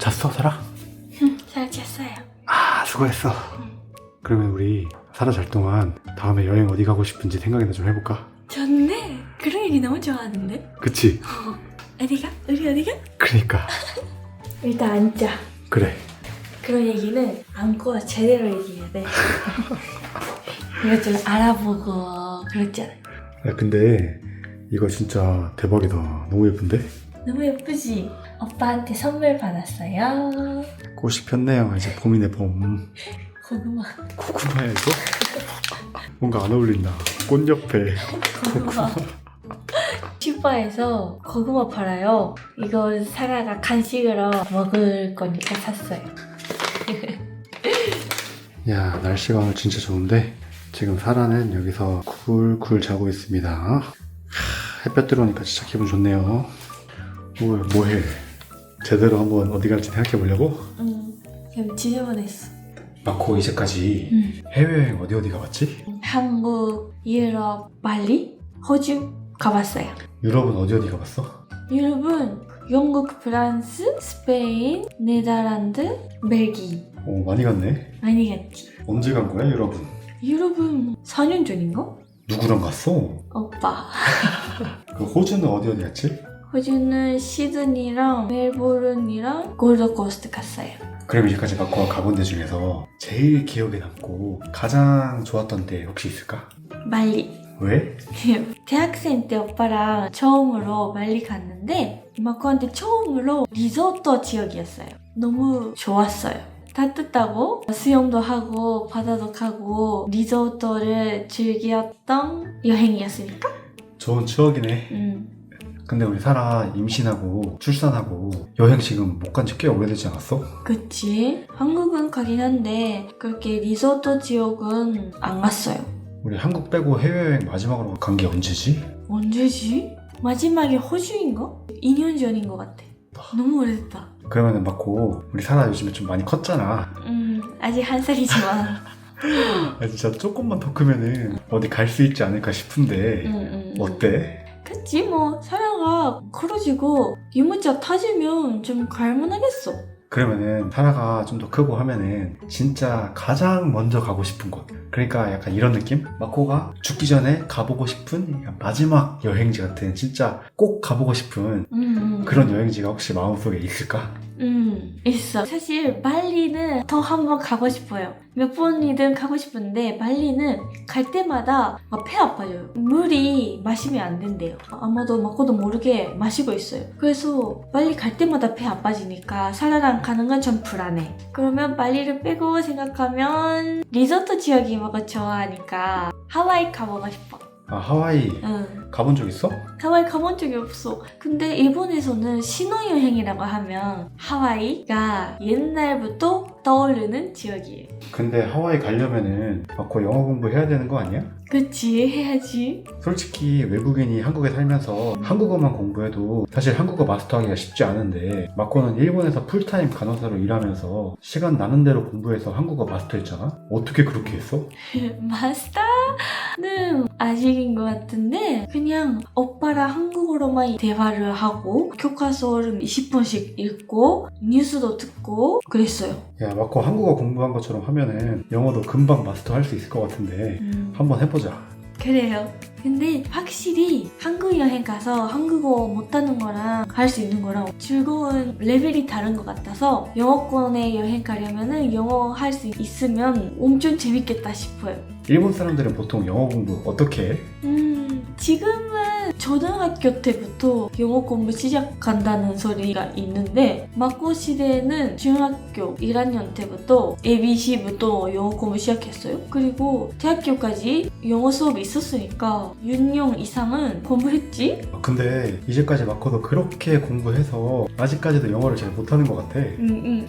잤어, 사라? 잘 잤어요. 아, 수고했어. 그러면 우리 사라 잘 동안 다음에 여행 어디 가고 싶은지 생각이나 좀 해볼까? 좋네. 그런 얘기 너무 좋아하는데. 그치? 어디가? 우리 어디가? 그러니까. 일단 앉자. 그래. 그런 얘기는 앉고 제대로 얘기해야 돼. 이거 좀 알아보고 그랬잖아. 야, 근데 이거 진짜 대박이다. 너무 예쁜데? 너무 예쁘지? 오빠한테 선물 받았어요. 꽃이 폈네요. 이제 봄이네, 봄. 고구마. 고구마야, 이거? 뭔가 안 어울린다. 꽃 옆에. 고구마. 슈퍼에서 고구마 팔아요. 이거 사라가 간식으로 먹을 거니까 샀어요. 야, 날씨가 오늘 진짜 좋은데 지금 사라는 여기서 쿨쿨 자고 있습니다. 햇볕 들어오니까 진짜 기분 좋네요. 뭐해? 제대로 한번 어디 갈지 생각해 보려고? 지금 지저분했어. 마코 이제까지 해외여행 어디 가봤지? 한국, 유럽, 말리, 호주 가봤어요. 유럽은 어디 가봤어? 유럽은 영국, 프랑스, 스페인, 네덜란드, 벨기 오, 많이 갔네. 많이 갔지. 언제 간 거야, 유럽은? 유럽은 4년 전인가? 누구랑 갔어? 오빠. 그 호주는 어디 갔지? 호주는 시드니랑 멜보른이랑 골드코스트 갔어요. 그럼 이제까지 마코가 가본 데 중에서 제일 기억에 남고 가장 좋았던 데 혹시 있을까? 말리. 왜? 대학생 때 오빠랑 처음으로 말리 갔는데 마코한테 처음으로 리조트 지역이었어요. 너무 좋았어요. 따뜻하고 수영도 하고 바다도 가고 리조트를 즐겼던 여행이었으니까. 좋은 추억이네. 근데 우리 사라 임신하고 출산하고 여행 지금 못 간 지 꽤 오래되지 않았어? 그치? 한국은 가긴 한데 그렇게 리조트 지역은 안 갔어요. 우리 한국 빼고 해외여행 마지막으로 간 게 언제지? 언제지? 마지막에 호주인가? 2년 전인 것 같아. 너무 오래됐다. 그러면은 맞고 우리 사라 요즘에 좀 많이 컸잖아. 아직 한 살이지만. 아, 진짜 조금만 더 크면은 어디 갈 수 있지 않을까 싶은데 어때? 그치 뭐 사라가 커지고 유모차 타지면 좀 갈만하겠어. 그러면은 사라가 좀 더 크고 하면은 진짜 가장 먼저 가고 싶은 곳, 그러니까 약간 이런 느낌? 마코가 죽기 전에 가보고 싶은 약간 마지막 여행지 같은, 진짜 꼭 가보고 싶은 그런 여행지가 혹시 마음속에 있을까? 있어. 사실 말리는 더 한번 가고 싶어요. 몇 번이든 가고 싶은데 말리는 갈 때마다 배 아파져요. 물이 마시면 안 된대요. 아마도 마코도 모르게 마시고 있어요. 그래서 말리 갈 때마다 배 아파지니까 사라랑 가는 건 좀 불안해. 그러면 말리를 빼고 생각하면 리조트 지역이 뭐가 좋아하니까 하와이 가보고 싶어. 아, 하와이 가본 적 있어? 하와이 가본 적이 없어. 근데 일본에서는 신혼여행이라고 하면 하와이가 옛날부터 떠오르는 지역이에요. 근데 하와이 가려면은 마코 영어 공부해야 되는 거 아니야? 그치, 해야지. 솔직히 외국인이 한국에 살면서 한국어만 공부해도 사실 한국어 마스터하기가 쉽지 않은데 마코는 일본에서 풀타임 간호사로 일하면서 시간 나는 대로 공부해서 한국어 마스터했잖아? 어떻게 그렇게 했어? 마스터는 아직인 것 같은데 그냥 오빠랑 한국어로만 대화를 하고 교과서를 20분씩 읽고 뉴스도 듣고 그랬어요. 야, 마코 한국어 공부한 것처럼 하면은 영어도 금방 마스터할 수 있을 것 같은데 한번 해보자. 그래요. 근데 확실히 한국 여행 가서 한국어 못하는 거랑 할 수 있는 거랑 즐거운 레벨이 다른 것 같아서 영어권에 여행 가려면은 영어 할 수 있으면 엄청 재밌겠다 싶어요. 일본 사람들은 보통 영어 공부 어떻게 해? 지금은 초등학교 때부터 영어 공부 시작한다는 소리가 있는데 마코 시대에는 중학교 1학년 때부터 ABC부터 영어 공부 시작했어요. 그리고 대학교까지 영어 수업이 있었으니까 6년 이상은 공부했지? 근데 이제까지 마코도 그렇게 공부해서 아직까지도 영어를 잘 못하는 것 같아.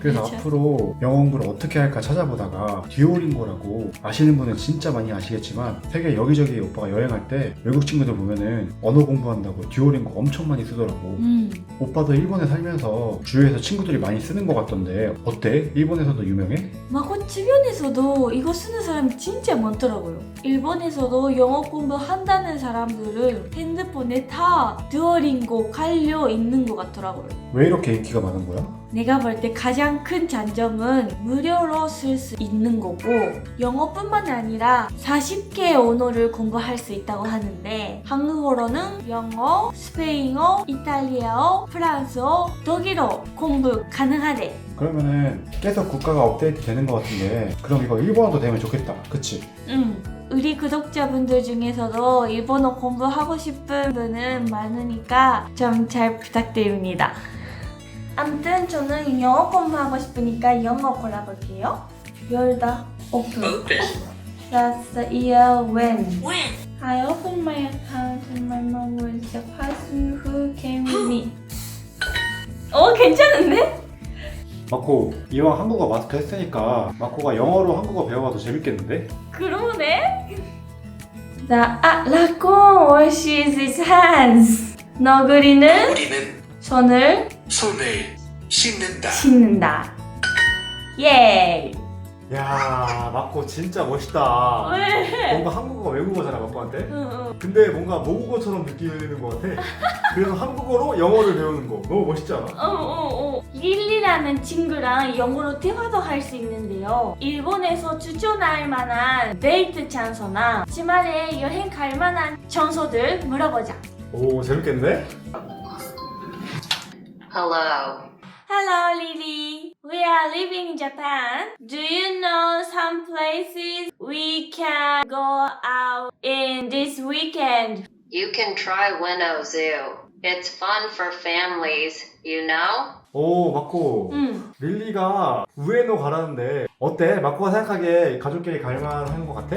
그래서 그쵸. 앞으로 영어 공부를 어떻게 할까 찾아보다가 듀오링고라고, 아시는 분은 진짜 많이 아시겠지만 세계 여기저기 오빠가 여행할 때 외국 친구들 보면은 언어 공부한다고 듀오링고 엄청 많이 쓰더라고. 오빠도 일본에 살면서 주위에서 친구들이 많이 쓰는 것 같던데 어때? 일본에서도 유명해? 마코 주변에서도 이거 쓰는 사람이 진짜 많더라고요. 일본에서도 영어 공부한다는 사람들은 핸드폰에 다 듀오링고 깔려 있는 것 같더라고요. 왜 이렇게 인기가 많은 거야? 내가 볼 때 가장 큰 장점은 무료로 쓸 수 있는 거고 영어뿐만 아니라 40개의 언어를 공부할 수 있다고 하는데 한국어로는 영어, 스페인어, 이탈리아어, 프랑스어, 독일어 공부 가능하대. 그러면은 계속 국가가 업데이트 되는 것 같은데 그럼 이거 일본어도 되면 좋겠다. 그치? 우리 구독자분들 중에서도 일본어 공부하고 싶은 분은 많으니까 좀 잘 부탁드립니다. 아무튼 저는 영어 공부하고 싶으니까 영어 골라볼게요. 열다 오픈. That's the year when. I opened my account and my mom was the person who came with me. 괜찮은데? 마코 이왕 한국어 마스터 했으니까 마코가 영어로 한국어 배워봐도 재밌겠는데? 그러네. 라콘 washes his hands. 너구리는 우리는 손을 손을 씻는다. 씻는다. 예. 야 마코 진짜 멋있다. 왜? 뭔가 한국어 외국어잖아 마코한테. 응. 근데 뭔가 모국어처럼 느끼는 것 같아. 그래서 한국어로 영어를 배우는 거 너무 멋있지 않아? 릴리라는 친구랑 영어로 대화도 할 수 있는데요. 일본에서 추천할 만한 데이트 장소나 주말에 여행 갈 만한 장소들 물어보자. 오 재밌겠네? Hello. Hello, Lily. We are living in Japan. Do you know some places we can go out in this weekend? You can try Ueno Zoo. It's fun for families, you know? 오 마코 응. 릴리가 우에노 가라는데 어때? 마코가 생각하기에 가족끼리 갈만한 것 같아?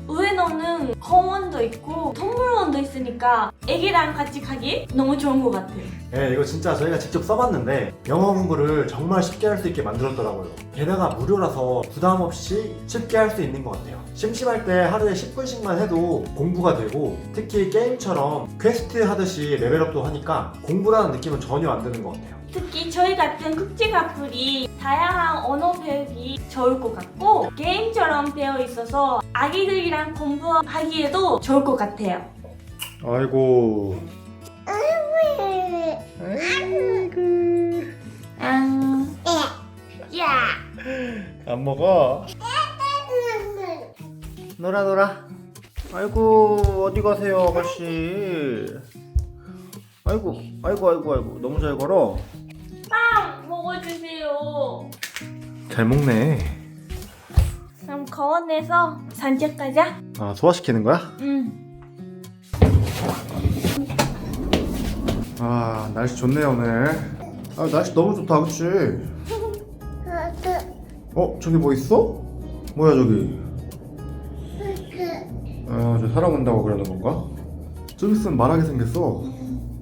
우에노는 공원도 있고 동물원도 있으니까 애기랑 같이 가기 너무 좋은 것 같아요. 네 이거 진짜 저희가 직접 써봤는데 영어 공부를 정말 쉽게 할 수 있게 만들었더라고요. 게다가 무료라서 부담 없이 쉽게 할 수 있는 것 같아요. 심심할 때 하루에 10분씩만 해도 공부가 되고 특히 게임처럼 퀘스트 하듯이 레벨업도 하니까 공부라는 느낌은 전혀 안 드는 것 같아요. 특히 저희 같은 국제카풀이 다양한 언어 배우기 좋을 것 같고 게임처럼 되어 있어서 아기들이랑 공부하기에도 좋을 것 같아요. 아이고 야. 안 먹어? 놀아 아이고 어디 가세요 아가씨. 아이고 너무 잘 걸어. 빵 먹어주세요. 잘 먹네. 그럼 공원에서 산책 가자. 아 소화시키는 거야? 응. 아 날씨 좋네요 오늘. 아 날씨 너무 좋다 그치? 저기 뭐 있어? 뭐야 저기? 저 사람 온다고 그러는 건가? 좀 있으면 말하게 생겼어.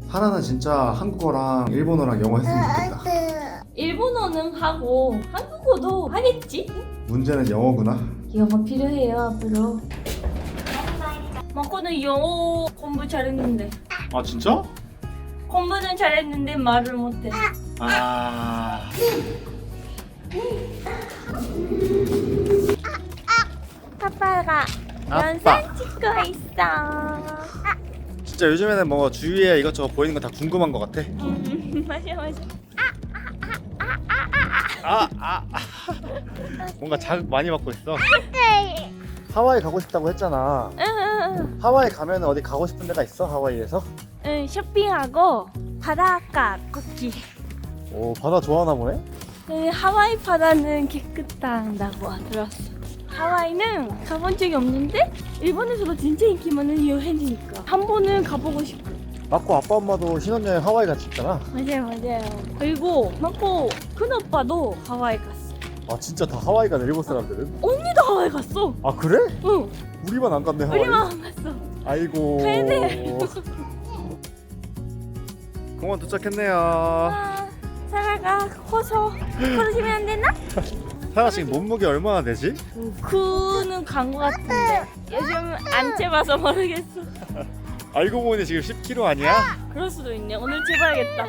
하나는 진짜 한국어랑 일본어랑 영어 했으면 좋겠다. 일본어는 하고 한국어도 하겠지? 문제는 영어구나. 영어 필요해요 앞으로. 마코는 영어 공부 잘했는데 아 진짜? 공부는 잘했는데 말을 못해. 아빠가 영상 찍고 있어. 진짜 요즘에는 뭐 주위에 이것저것 보이는 거 다 궁금한 것 같아. 맞아. 뭔가 자극 많이 받고 있어. 하와이 가고 싶다고 했잖아. 응. 하와이 가면 어디 가고 싶은 데가 있어? 하와이에서? 쇼핑하고 바닷가 걷기. 오 바다 좋아하나 보네? 하와이 바다는 깨끗하다고 들었어. 하와이는 가본 적이 없는데 일본에서도 진짜 인기 많은 여행지니까 한 번은 가보고 싶어. 마코 아빠 엄마도 신혼여행 하와이 같이 있잖아. 맞아요. 그리고 마코 큰오빠도 하와이 갔어. 아 진짜 다 하와이 가네 일본 사람들은? 언니도 하와이 갔어. 아 그래? 응. 우리만 안 갔네 하와이. 우리만 안 갔어. 아이고. 가야 돼. 공원 도착했네요. 사라가 커서 걸으시면 안 되나? 사라 지금 몸무게 얼마나 되지? 그는 간 거 같은데 요즘 안 재봐서 모르겠어. 알고 보니 지금 10kg 아니야? 그럴 수도 있네. 오늘 재봐야겠다.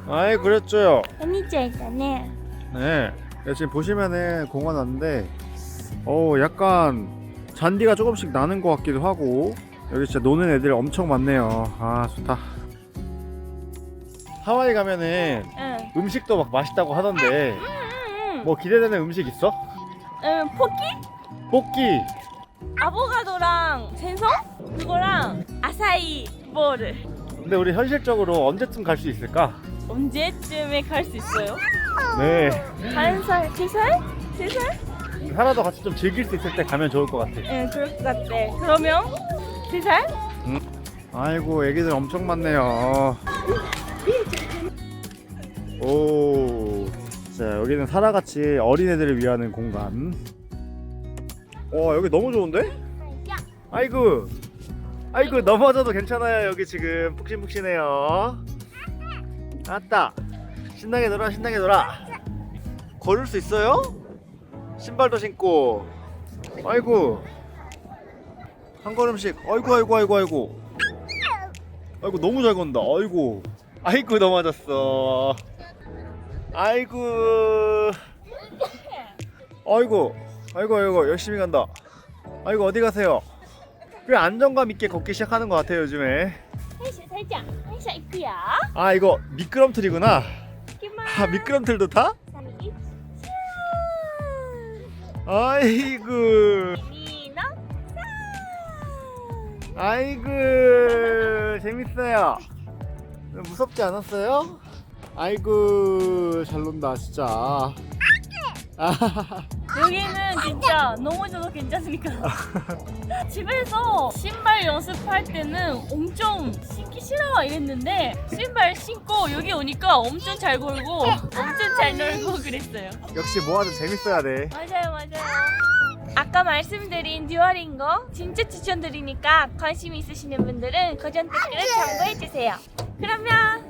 아이 그랬죠요. 언니 짤까네. 네. 지금 보시면은 공원 왔는데 약간 잔디가 조금씩 나는 것 같기도 하고 여기 진짜 노는 애들 엄청 많네요. 아 좋다. 하와이 가면은 응. 음식도 막 맛있다고 하던데 뭐 기대되는 음식 있어? 포키? 뽑기. 아보가도랑 생선? 그거랑 아사이 볼을. 근데 우리 현실적으로 언제쯤 갈 수 있을까? 언제쯤에 갈 수 있어요? 네. 1살? 2살? 3살? 하나도 같이 좀 즐길 수 있을 때 가면 좋을 것 같아. 응, 그럴 것 같아. 그러면 3살? 아이고, 애기들 엄청 많네요. 오. 자, 여기는 사라같이 어린애들을 위한 공간. 여기 너무 좋은데? 아이고. 아이고, 넘어져도 괜찮아요. 여기 지금 푹신푹신해요. 아따. 신나게 놀아, 신나게 놀아. 걸을 수 있어요? 신발도 신고. 아이고. 한 걸음씩. 아이고. 아이고, 너무 잘 건다. 아이고. 아이고, 넘어졌어. 아이고. 아이고, 열심히 간다. 아이고, 어디 가세요? 꽤 안정감 있게 걷기 시작하는 것 같아요, 요즘에. 살짝 있고요. 아, 이거 미끄럼틀이구나. 아, 미끄럼틀도 타? 아이고. 아이고, 재밌어요. 무섭지 않았어요? 아이고, 잘 논다, 진짜. 여기는 진짜 넘어져도 괜찮으니까. 집에서 신발 연습할 때는 엄청 신기 싫어 이랬는데 신발 신고 여기 오니까 엄청 잘 걸고 엄청 잘 놀고 그랬어요. 역시 뭐하든 재밌어야 돼. 맞아요. 아까 말씀드린 듀오링고 진짜 추천드리니까 관심 있으시는 분들은 고정 댓글을 참고해주세요. 그러면